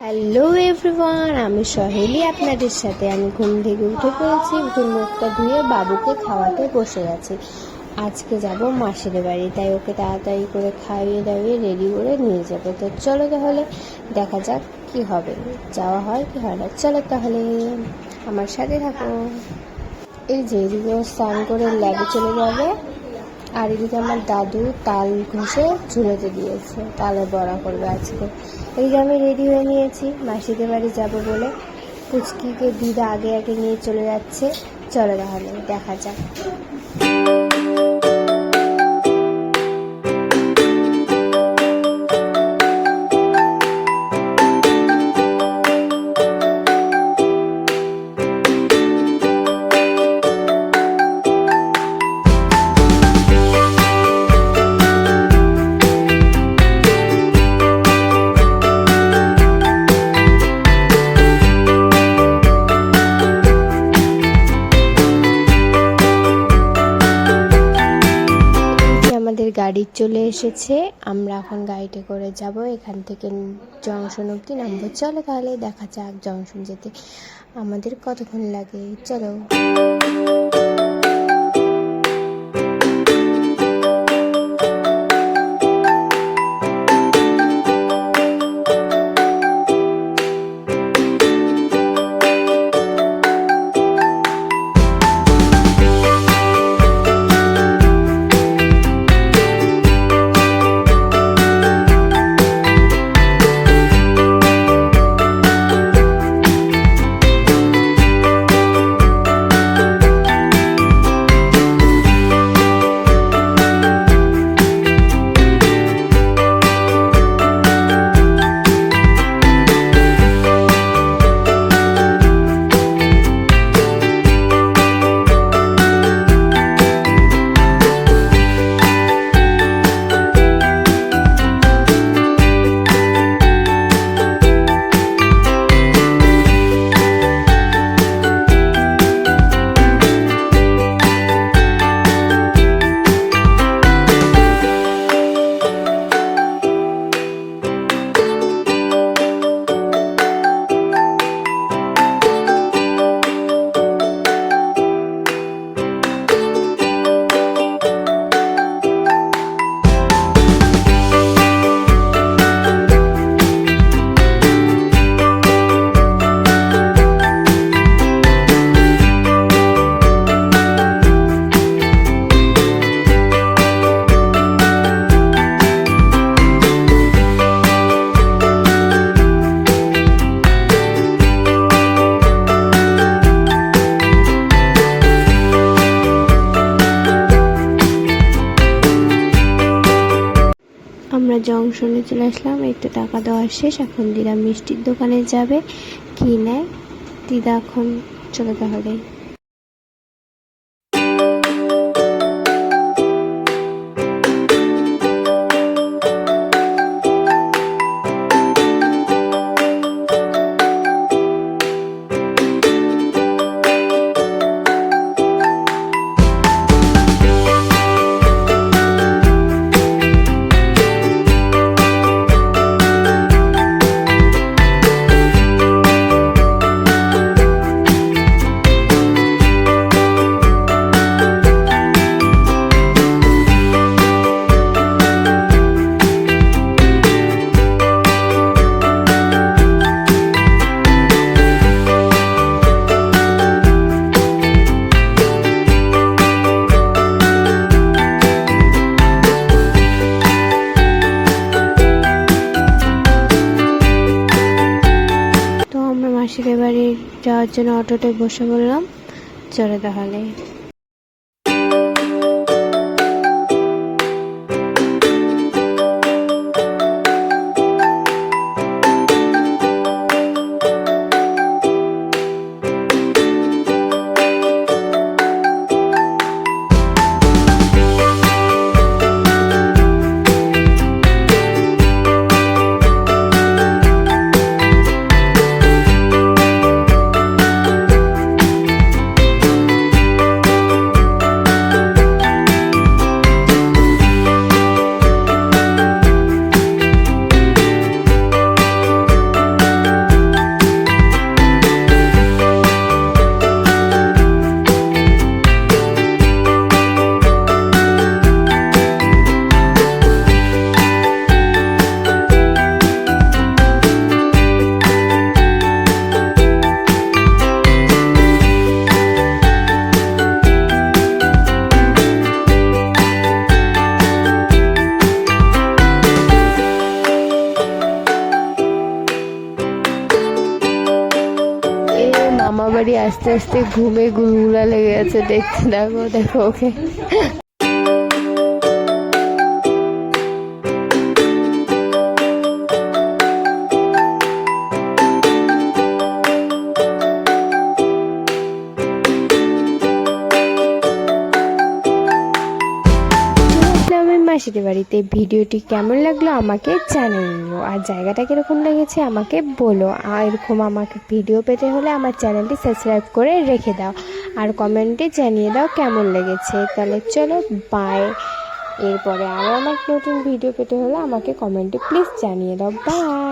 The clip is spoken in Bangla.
হ্যালো এভরিওয়ান, আমি সহেলি আপনাদের সাথে। আমি ঘুম থেকে উঠে পড়েছি, উঠে মুখটা ধুয়ে বাবুকে খাওয়াতে বসে গেছি। আজকে যাব মাসির বাড়ি, তাই ওকে তাড়াতাড়ি করে খাইয়ে দাইয়ে রেডি করে নিয়ে যাবো। তো চলো তাহলে দেখা যাক কি হবে, যাওয়া হয় কি হয় না। চলো তাহলে আমার সাথে থাকো। এই যে এদিকে স্নান করে ল্যাবে চলে যাবে, আর এদিকে আমার দাদু তাল ঘষে ঝুলোতে দিয়েছে, তালের বড়া করবে আজকে। এদিকে আমি রেডি হয়ে নিয়েছি, মাসিদের বাড়ি যাব বলে। পুচকিকে দিদা আগে আগে নিয়ে চলে যাচ্ছে। চলো তাহলে দেখা যাক। আমাদের গাড়ি চলে এসেছে, আমরা এখন গাড়িতে করে যাব, এখান থেকে জংশন অবধি নামবো। চলো তাহলে দেখা যাক জংশন যেতে আমাদের কতক্ষণ লাগে। চলো। আমরা জংশনে চলে আসলাম, একটু টাকা দেওয়া শেষ। এখন দিদা মিষ্টির দোকানে যাবে, কি নেয় দিদা এখন। চলে তাহলে। মাসির বাড়ি যাওয়ার জন্য অটোতে বসে বললাম। চলে তাহলে। মামা বাড়ি আস্তে আস্তে ঘুমে গুলগুলা লেগে আছে। দেখতে দেখো দেখো ওকে। মাসির বাড়িতে ভিডিওটি কেমন লাগলো আমাকে জানিও, আর জায়গাটা কিরকম লেগেছে আমাকে বলো। আর এরকম আমাকে ভিডিও পেতে হলে আমার চ্যানেলটি সাবস্ক্রাইব করে রেখে দাও, আর কমেন্টে জানিয়ে দাও কেমন লেগেছে। তাহলে চলো বাই। এরপরে আরও আমার নতুন ভিডিও পেতে হলে আমাকে কমেন্টে প্লিজ জানিয়ে দাও। বাই।